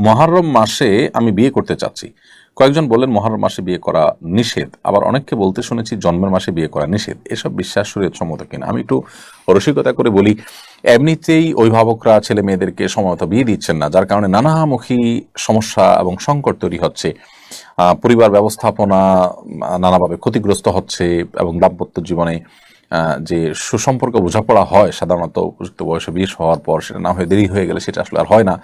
মুহররম মাসে আমি বিয়ে করতে চাচ্ছি। কয়েকজন বললেন মুহররম মাসে বিয়ে করা নিষেধ, আবার অনেককে বলতে শুনেছি জন্মের মাসে বিয়ে করা নিষেধ। এসব বিশ্বাস শরীয়তসম্মত কিনা? আমি একটু রসিকতা করে বলি, এমনিতেই অভিভাবকরা ছেলে মেয়েদেরকে সময়মতো বিয়ে দিচ্ছেন না, যার কারণে নানামুখী সমস্যা এবং সংকট তৈরি হচ্ছে। পরিবার ব্যবস্থাপনা নানাভাবে ক্ষতিগ্রস্ত হচ্ছে এবং দাম্পত্য জীবনে যে সুসম্পর্ক বোঝাপড়া হয় সাধারণত উপযুক্ত বয়সে বিয়ে হওয়ার পর, সেটা না হয়ে দেরি হয়ে গেলে সেটা আসলে আর হয় না।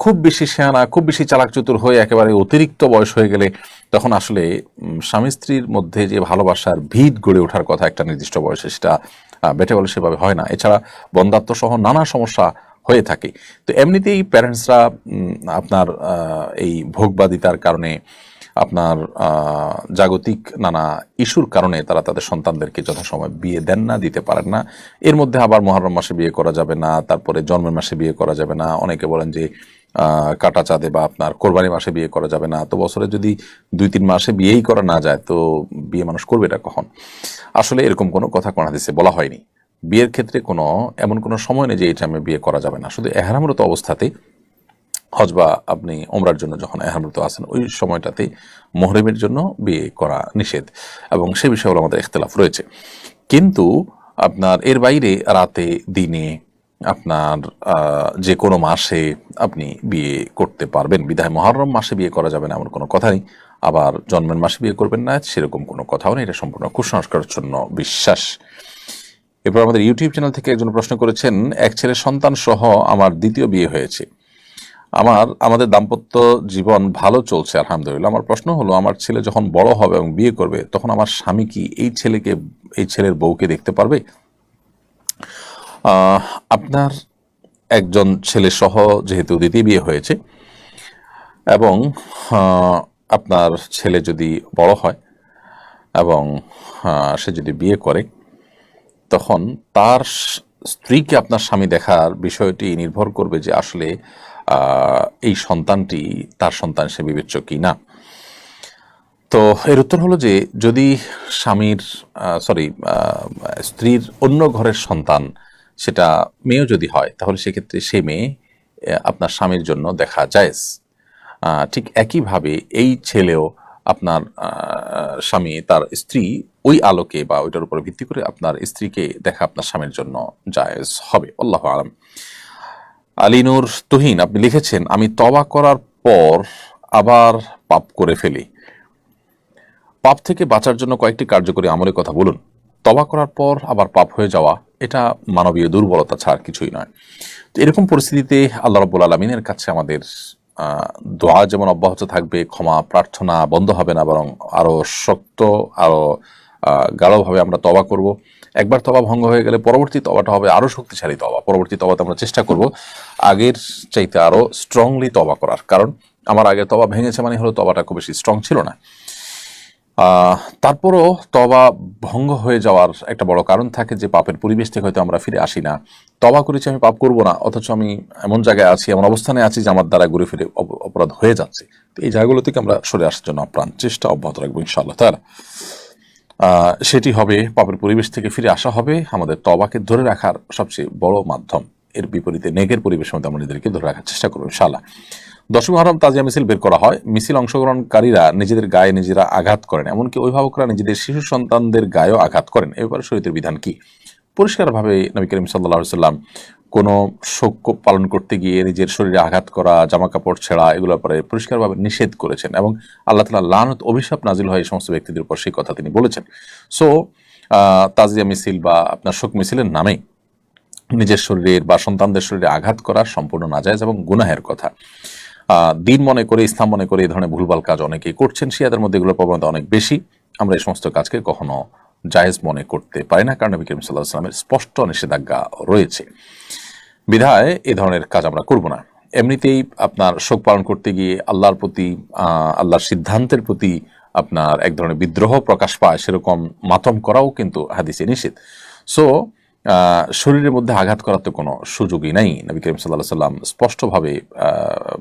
খুব বেশি শেয়ানা, খুব বেশি চালাক চতুর হয়ে একেবারে অতিরিক্ত বয়স হয়ে গেলে তখন আসলে স্বামী স্ত্রীর মধ্যে যে ভালোবাসার ভিত গড়ে ওঠার কথা একটা নির্দিষ্ট বয়সে, সেটা বেটে বলে সেভাবে হয় না। এছাড়া বন্ধ্যাত্ব সহ নানা সমস্যা হয়ে থাকে। তো এমনিতেই প্যারেন্টসরা আপনার এই ভোগবাদিতার কারণে, আপনার জাগতিক নানা ইস্যুর কারণে তারা তাদের সন্তানদেরকে যথাসময় বিয়ে দেন না, দিতে পারেন না। এর মধ্যে আবার মুহররম মাসে বিয়ে করা যাবে না, তারপরে জন্মের মাসে বিয়ে করা যাবে না। অনেকে বলেন যে কাটা চাঁদে বা আপনার কোরবানি মাসে বিয়ে করা যাবে না। তো বছরে যদি 2-3 মাসে বিয়েই করা না যায়, তো বিয়ে মানুষ করবে এটা কখন? আসলে এরকম কোনো কথা কোরআন হাদিসে বলা হয়নি। বিয়ের ক্ষেত্রে এমন কোনো সময় নেই যে এই টাইমে বিয়ে করা যাবে না। শুধু এহরামরত অবস্থাতে, হজ বা আপনি ওমরার জন্য যখন এহরামরত আছেন, ওই সময়টাতে মুহরিমের জন্য বিয়ে করা নিষেধ, এবং সে বিষয়ে আমাদের ইখতিলাফ রয়েছে। কিন্তু আপনার এর বাইরে রাতে দিনে আপনার যে কোনো মাসে আপনি বিয়ে করতে পারবেন। বিধায় মুহররম মাসে বিয়ে করা যাবে না এমন কোনো কথা নেই, আবার জন্মের মাসে বিয়ে করবেন না সেরকম কোনো কথাও নেই। এটা সম্পূর্ণ কুসংস্কারের জন্য বিশ্বাস। এরপর আমাদের ইউটিউব চ্যানেল থেকে একজন প্রশ্ন করেছেন, এক ছেলে সন্তান সহ আমার দ্বিতীয় বিয়ে হয়েছে। আমাদের দাম্পত্য জীবন ভালো চলছে আলহামদুলিল্লাহ। আমার প্রশ্ন হলো, আমার ছেলে যখন বড় হবে এবং বিয়ে করবে, তখন আমার স্বামী কি এই ছেলের বউকে দেখতে পারবে? আপনার একজন ছেলে সহ যেহেতু দ্বিতীয় বিয়ে হয়েছে, এবং আপনার ছেলে যদি বড় হয় এবং সে যদি বিয়ে করে, তখন তার স্ত্রীকে আপনার স্বামী দেখার বিষয়টি নির্ভর করবে যে আসলে এই সন্তানটি তার সন্তান সে বিবেচ্য কি না। তো এর উত্তর হলো যে, যদি স্ত্রীর অন্য ঘরের সন্তান সেটা মেয়েও যদি হয়, তাহলে সেক্ষেত্রে সে মেয়ে আপনার স্বামীর জন্য দেখা জায়েজ। ঠিক একইভাবে এই ছেলেও আপনার স্বামী তার স্ত্রী ওই আলোকে বা ওইটার উপর ভিত্তি করে আপনার স্ত্রীকে দেখা আপনার স্বামীর জন্য জায়েজ হবে। আল্লাহু আলাম। আলিনুর তুহিন আপনি লিখেছেন, আমি তওবা করার পর আবার পাপ করে ফেলি। পাপ থেকে বাঁচার জন্য কয়েকটি কার্যকরী আমলের কথা বলুন। তওবা করার পর আবার পাপ হয়ে যাওয়া, এটা মানবীয় দুর্বলতা ছাড়া কিছুই নয়। তো এরকম পরিস্থিতিতে আল্লাহ রাব্বুল আলামিনের কাছে আমাদের দোয়া যেমন অব্যাহত থাকবে, ক্ষমা প্রার্থনা বন্ধ হবে না, বরং আরো শক্ত, আরো গাঢ়ভাবে আমরা তওবা করব। একবার তওবা ভঙ্গ হয়ে গেলে পরবর্তী তওবাটা হবে আরো শক্তিশালী তওবা। পরবর্তী তওবাতে আমরা চেষ্টা করব আগের চাইতে আরো স্ট্রংলি তওবা করার, কারণ আমার আগের তওবা ভেঙেছে মানে হলো তওবাটা খুব বেশি স্ট্রং ছিল না। তারপরও তওবা ভঙ্গ হয়ে যাওয়ার একটা বড় কারণ থাকে যে পাপের পরিবেশ থেকে হয়তো আমরা ফিরে আসি না। তওবা করেছি আমি পাপ করব না, অথচ আমি এমন জায়গায় আছি, এমন অবস্থানে আছি যে আমার দ্বারা ঘুরে ফিরে অপরাধ হয়ে যাচ্ছে। তো এই জায়গাগুলো থেকে আমরা সরে আসার জন্য আপ্রাণ চেষ্টা অব্যাহত রাখবো ইনশাআল্লাহ তাআলা। সেটি হবে, পাপের পরিবেশ থেকে ফিরে আসা হবে আমাদের তওবাকে ধরে রাখার সবচেয়ে বড় মাধ্যম। এর বিপরীতে নেকের পরিবেশের মধ্যে আমরা নিজেদেরকে ধরে রাখার চেষ্টা করবো ইনশাআল্লাহ। 10ই মুহররম তাজিয়া মিছিল বের করা হয়। মিছিল অংশগ্রহণকারীরা নিজেদের গায়ে নিজেরা আঘাত করেন, এমনকি অভিভাবকরা নিজেদের শিশু সন্তানদের গায়েও আঘাত করেন। এ ব্যাপারে শরীয়তের বিধান কি? পরিষ্কারভাবে নবী করিম সাল্লাল্লাহু আলাইহি সাল্লাম কোনো শোক পালন করতে গিয়ে নিজের শরীরে আঘাত করা, জামা কাপড় ছেঁড়া, এগুলোর পরে পরিষ্কারভাবে নিষেধ করেছেন, এবং আল্লাহ তাআলা লানত অভিশাপ নাজিল হয় এই সমস্ত ব্যক্তিদের উপর, সেই কথা তিনি বলেছেন। সো তাজিয়া মিছিল বা আপনার শোক মিছিলের নামে নিজের শরীরের বা সন্তানদের শরীরে আঘাত করা সম্পূর্ণ নাজায়েজ এবং গুনাহের কথা। দিন মনে করে, ইসলাম মনে করে এই ধরনের ভুলভাল কাজ অনেকেই করছেন। শিয়াদের মধ্যে এগুলোর প্রবণতা অনেক বেশি। আমরা এই সমস্ত কাজকে কখনো জায়েজ মনে করতে পারি না, কারণ নবী করিম সাল্লাল্লাহু আলাইহি ওয়াসাল্লামের স্পষ্ট নিষেধাজ্ঞা রয়েছে। বিধায় এ ধরনের কাজ আমরা করব না। এমনিতেই আপনার শোক পালন করতে গিয়ে আল্লাহর প্রতি, আল্লাহর সিদ্ধান্তের প্রতি আপনার এক ধরনের বিদ্রোহ প্রকাশ পায়, সেরকম মাতম করাও কিন্তু হাদিসে নিষেধ। সো শরীরের মধ্যে আঘাত করার তো কোনো সুযোগই নাই। নবী করিম সাল্লাল্লাহু আলাইহি ওয়াসাল্লাম স্পষ্টভাবে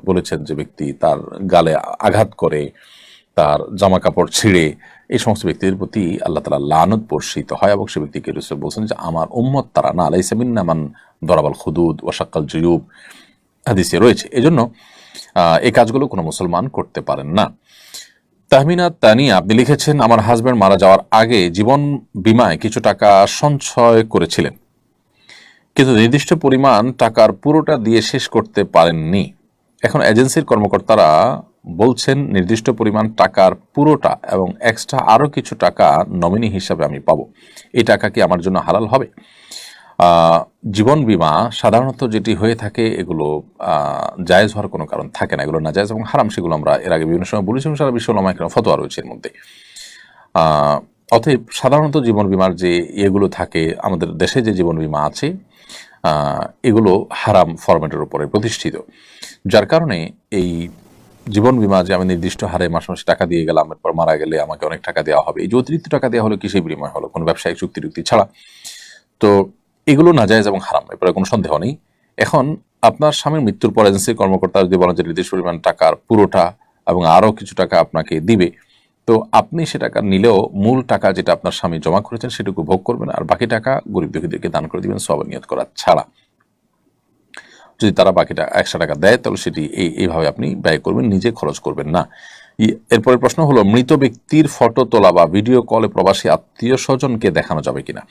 বলেছেন যে ব্যক্তি তার গালে আঘাত করে, তার জামা কাপড় ছিঁড়ে, এই সমস্ত ব্যক্তিদের প্রতি আল্লাহ তাআলা লানত বর্ষিত হয়, এবং সে ব্যক্তিকে রাসূল বলছেন যে আমার উম্মত তারা না, লাইসা মিন্না মান দরাবাল খুদুদ ওয়া শাক্কাল জুয়ুব, হাদিসে রয়েছে। এজন্য এই কাজগুলো কোনো মুসলমান করতে পারেন না। তাহমিনা তানিয়া আপনি লিখেছেন, আমার হাজব্যান্ড মারা যাওয়ার আগে জীবন বীমায় কিছু টাকা সঞ্চয় করেছিলেন, কিন্তু নির্দিষ্ট পরিমাণ টাকার পুরোটা দিয়ে শেষ করতে পারেননি। এখন এজেন্সির কর্মকর্তারা বলছেন নির্দিষ্ট পরিমাণ টাকার পুরোটা এবং এক্সট্রা আরও কিছু টাকা নমিনি হিসাবে আমি পাবো। এই টাকা কি আমার জন্য হালাল হবে? জীবন বীমা সাধারণত যেটি হয়ে থাকে এগুলো জায়েজ হওয়ার কোনো কারণ থাকে না, এগুলো না জায়েজ এবং হারাম, সেগুলো আমরা এর আগে বিভিন্ন সময় বলেছি এবং সারা বিশ্ব ওলামায়ে কেরাম ফতোয়া রয়েছে এর মধ্যে। অতএব সাধারণত জীবন বীমার যে ইয়েগুলো থাকে, আমাদের দেশে যে জীবন বীমা আছে এগুলো হারাম ফরম্যাটের উপরে প্রতিষ্ঠিত, যার কারণে এই জীবন বীমা যে আমি নির্দিষ্ট হারে মাসে মাসে টাকা দিয়ে গেলাম, এরপর মারা গেলে আমাকে অনেক টাকা দেওয়া হবে, এই যে অতিরিক্ত টাকা দেওয়া হলো কিসের বিনিময় হলো? কোনো ব্যবসায়িক চুক্তি ছাড়া। তো এগুলো নাজায়েজ এবং হারাম, এরপরে কোনো সন্দেহ নেই। এখন আপনার স্বামীর মৃত্যুর পর এজেন্সির কর্মকর্তা যদি বলেন যে নির্দিষ্ট পরিমাণ টাকার পুরোটা এবং আরও কিছু টাকা আপনাকে দিবে, তো আপনি সে টাকা নিলেও মূল টাকা যেটা আপনার স্বামী জমা করেছেন সেটুকু ভোগ করবেন, আর বাকি টাকা গরিব দুঃখীদেরকে দান করে দিবেন সওয়াব নিয়ত করা ছাড়া। যদি তারা বাকিটা 100 টাকা দেয় তাহলে সেটি এইভাবে আপনি ব্যয় করবেন, নিজে খরচ করবেন না। এরপরের প্রশ্ন হলো, মৃত ব্যক্তির ফটো তোলা বা ভিডিও কলে প্রবাসী আত্মীয় স্বজনকে দেখানো যাবে কিনা?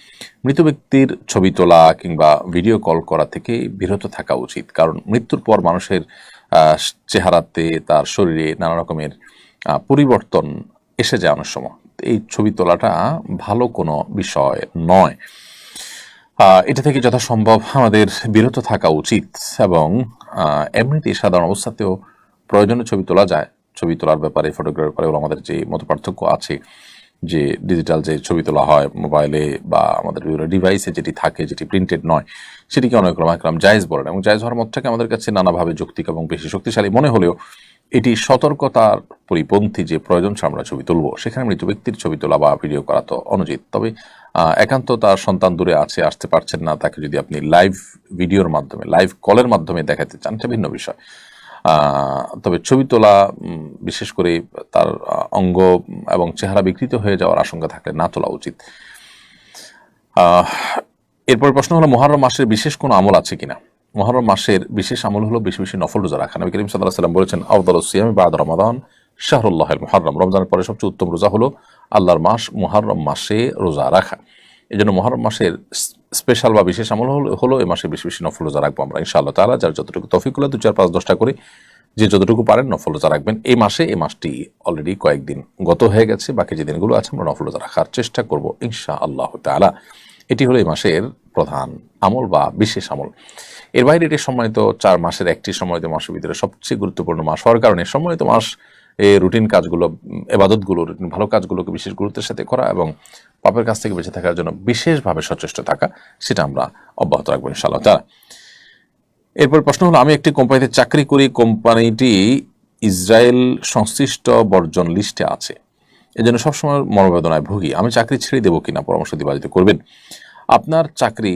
মৃত ব্যক্তির ছবি তোলা কিংবা ভিডিও কল করা থেকে বিরত থাকা উচিত, কারণ মৃত্যুর পর মানুষের চেহারাতে, তার শরীরে নানা রকমের পরিবর্তন এসে যায় অনেক সময়। এই ছবি তোলাটা ভালো কোনো বিষয় নয়। এটা থেকে যথাসম্ভব আমাদের বিরত থাকা উচিত এবং এমনিতেই সাধারণ অবস্থাতেও প্রয়োজনে ছবি তোলা যায়। ছবি তোলার ব্যাপারে, ফটোগ্রাফির ব্যাপারে আমাদের যে মত পার্থক্য আছে, যে ডিজিটাল যে ছবি তোলা হয় মোবাইলে বা আমাদের বিভিন্ন ডিভাইসে যেটি থাকে, যেটি প্রিন্টেড নয়, সেটিকে অনেক ওলামায়ে জায়েজ বলেন এবং জায়েজ হওয়ার মতটাকে আমাদের কাছে নানাভাবে যৌক্তিক এবং বেশি শক্তিশালী মনে হলেও এটি সতর্কতার পরিপন্থী যে প্রয়োজন আমরা ছবি তুলব, সেখানে মৃত ব্যক্তির ছবি তোলা বা ভিডিও করা তো অনুচিত। তবে একান্ত তার সন্তান দূরে আসতে পারছেন না, তাকে যদি আপনি লাইভ ভিডিওর মাধ্যমে, লাইভ কলের মাধ্যমে দেখাতে চান, এটা ভিন্ন বিষয়। তবে ছবি তোলা, বিশেষ করে তার অঙ্গ এবং চেহারা বিকৃত হয়ে যাওয়ার আশঙ্কা থাকলে না তোলা উচিত। এরপর প্রশ্ন হলো, মুহররম মাসের বিশেষ কোনো আমল আছে কিনা? মুহররম মাসের বিশেষ আমল হলো বেশি বেশি নফল রোজা রাখা। নবী করিম সাল্লাল্লাহু আলাইহি ওয়াসাল্লাম বলেছেন, আফদালুস সিয়ামি বা'দা রমাদান শাহরুল্লাহিল মুহররম, রমজানের পরে সবচেয়ে উত্তম রোজা হলো আল্লাহর মাস মুহররম মাসে রোজা রাখা। এই জন্য মুহররম মাসের স্পেশাল বা বিশেষ আমল হলো এই মাসে বেশি বেশি নফল রোজা রাখবো আমরা ইনশাআল্লাহ তাআলা। যার যতটুকু তৌফিক হলো 2, 4, 5, 10টা করে যে যতটুকু পারেন নফল রোজা রাখবেন এই মাসটি অলরেডি কয়েকদিন গত হয়ে গেছে, বাকি যে দিনগুলো আছে আমরা নফল রোজা রাখার চেষ্টা করব ইনশাআল্লাহ তাআলা। এটি হলো এই মাসের প্রধান আমল বা বিশেষ আমল। এর বাইরে এটি সম্মানিত 4 মাসের একটি সম্মানিত মাসের ভিতরে সবচেয়ে গুরুত্বপূর্ণ মাস হওয়ার কারণে সম্মানিত মাস এই রুটিন কাজগুলো, ইবাদতগুলো, রুটিন ভালো কাজগুলোকে বিশেষ গুরুত্বের সাথে করা এবং পাপের কাছ থেকে বেঁচে থাকার জন্য বিশেষভাবে সচেষ্ট থাকা, সেটা আমরা অব্যাহত রাখবো ইনশাআল্লাহ তাআলা। এরপর প্রশ্ন হলো, আমি একটি কোম্পানিতে চাকরি করি, কোম্পানিটি ইসরায়েল সংশ্লিষ্ট বর্জন লিস্টে আছে, এজন্য সবসময় মনোবেদনায় ভুগি, আমি চাকরি ছেড়ে দেবো কিনা পরামর্শ দিবাজিত করবেন। আপনার চাকরি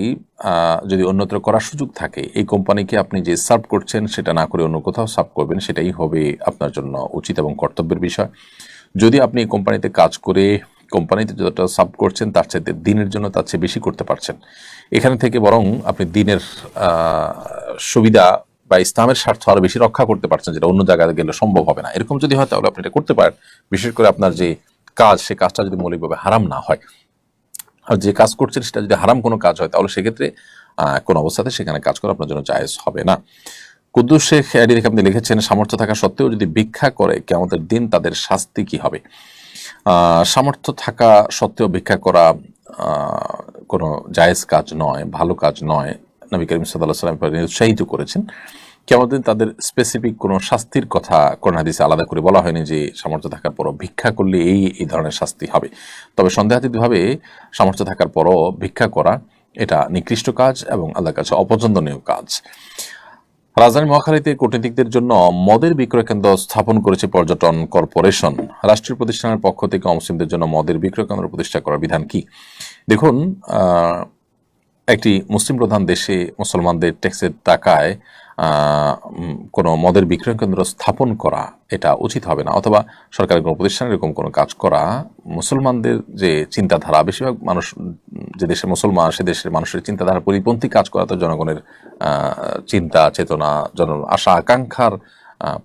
যদি অন্যত্র করার সুযোগ থাকে, এই কোম্পানিকে আপনি যে সার্ভ করছেন সেটা না করে অন্য কোথাও সার্ভ করবেন, সেটাই হবে আপনার জন্য উচিত এবং কর্তব্যের বিষয়। যদি আপনি কোম্পানিতে কাজ করে কোম্পানিতে যতটা সার্ভ করছেন তার চাইতে দিনের জন্য তার চেয়ে বেশি করতে পারছেন, এখানে থেকে বরং আপনি দিনের সুবিধা বা ইসলামের স্বার্থ আরো বেশি রক্ষা করতে পারছেন, যেটা অন্য জায়গায় গেলে সম্ভব হবে না। এরকম যদি হয় তাহলে আপনি এটা করতে পারেন, বিশেষ করে আপনার যে কাজ, সে কাজটা যদি মৌলিকভাবে হারাম না হয়। আর যে কাজ করছেন সেটা যদি হারাম কোনো কাজ হয় তাহলে সেক্ষেত্রে কোন অবস্থাতে সেখানে কাজ করা আপনার জন্য জায়েজ হবে না। কুদ্দুস শেখ আইডি থেকে আপনি লিখেছেন, সামর্থ্য থাকা সত্ত্বেও যদি ভিক্ষা করে কিয়ামতের দিন তাদের শাস্তি কি হবে? সামর্থ্য থাকা সত্ত্বেও ভিক্ষা করা কোনো জায়েজ কাজ নয়, ভালো কাজ নয়। নবী করিম সাল্লাল্লাহু আলাইহি ওয়াসাল্লাম উৎসাহিত করেছেন। কিয়ামতের দিন তাদের স্পেসিফিক কোনো শাস্তির কথা কোরআন হাদিসে আলাদা করে বলা হয়নি যে সামর্থ্য থাকার পরও ভিক্ষা করলে এই ধরনের শাস্তি হবে। তবে সন্দেহাতীতভাবে সামর্থ্য থাকার পরও ভিক্ষা করা এটা নিকৃষ্ট কাজ এবং আল্লাহর কাছে অপছন্দনীয় কাজ। রাজধানী মহাখালীতে কূটনীতিকদের জন্য মদের বিক্রয় কেন্দ্র স্থাপন করেছে পর্যটন কর্পোরেশন। রাষ্ট্রীয় প্রতিষ্ঠানের পক্ষ থেকে অমুসলিমদের জন্য মদের বিক্রয় কেন্দ্র প্রতিষ্ঠা করার বিধান কি? দেখুন, একটি মুসলিম প্রধান দেশে মুসলমানদের ট্যাক্সের টাকায় কোনো মদের বিক্রয় কেন্দ্র স্থাপন করা এটা উচিত হবে না, অথবা সরকারের কোনো প্রতিষ্ঠানে এরকম কোনো কাজ করা মুসলমানদের যে চিন্তাধারা, বেশিরভাগ মানুষ যে দেশের মুসলমান সে দেশের মানুষের চিন্তাধারার পরিপন্থী কাজ করা তো জনগণের চিন্তা চেতনা, আশা আকাঙ্ক্ষার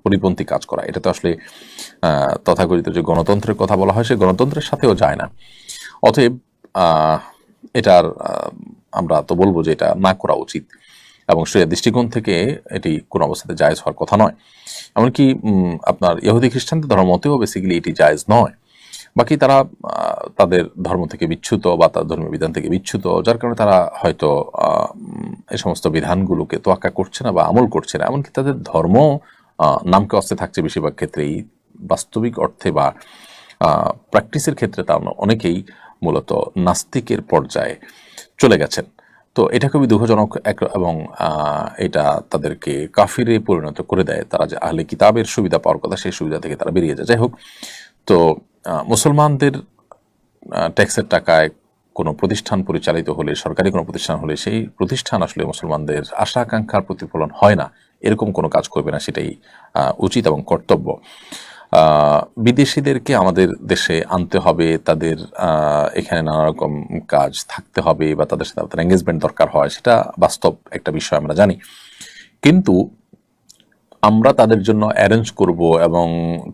পরিপন্থী কাজ করা, এটা তো আসলে তথাকথিত যে গণতন্ত্রের কথা বলা হয় সেই গণতন্ত্রের সাথেও যায় না। অতএব এটার আমরা তো বলবো যে এটা না করা উচিত এবং শরিয়ার দৃষ্টিকোণ থেকে এটি কোনো অবস্থাতে জায়েজ হওয়ার কথা নয়। এমনকি আপনার ইহুদি খ্রিস্টানদের ধর্মতেও বেসিক্যালি এটি জায়েজ নয়। বাকি তারা তাদের ধর্ম থেকে বিচ্যুত বা তার ধর্মীয় বিধান থেকে বিচ্যুত, যার কারণে তারা হয়তো এই সমস্ত বিধানগুলোকে তোয়াক্কা করছে না বা আমল করছে না। এমনকি তাদের ধর্ম নামকে অস্তে থাকছে বেশিরভাগ ক্ষেত্রেই, বাস্তবিক অর্থে বা প্র্যাকটিসের ক্ষেত্রে তা অনেকেই মূলত নাস্তিকের পর্যায়ে চলে গেছেন। তো এটা খুবই দুঃখজনক এবং এটা তাদেরকে কাফিরে পরিণত করে দেয়। তারা যে আহলে কিতাবের সুবিধা পাওয়ার কথা সেই সুবিধা থেকে তারা বেরিয়ে যায়। যাই হোক, তো মুসলমানদের ট্যাক্সের টাকায় কোনো প্রতিষ্ঠান পরিচালিত হলে, সরকারি কোনো প্রতিষ্ঠান হলে, সেই প্রতিষ্ঠান আসলে মুসলমানদের আশা আকাঙ্ক্ষার প্রতিফলন হয় না, এরকম কোনো কাজ করবে না, সেটাই উচিত এবং কর্তব্য। বিদেশিদেরকে আমাদের দেশে আনতে হবে, তাদের এখানে নানা রকম কাজ থাকতে হবে বা তাদের সাথে আপনার এঙ্গেজমেন্ট দরকার হয়, সেটা বাস্তব একটা বিষয় আমরা জানি। কিন্তু আমরা তাদের জন্য অ্যারেঞ্জ করব এবং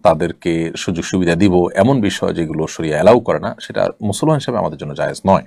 তাদেরকে সুযোগ সুবিধা দিব এমন বিষয় যেগুলো শরিয়া অ্যালাউ করে না, সেটা মুসলমান হিসেবে আমাদের জন্য জায়েজ নয়।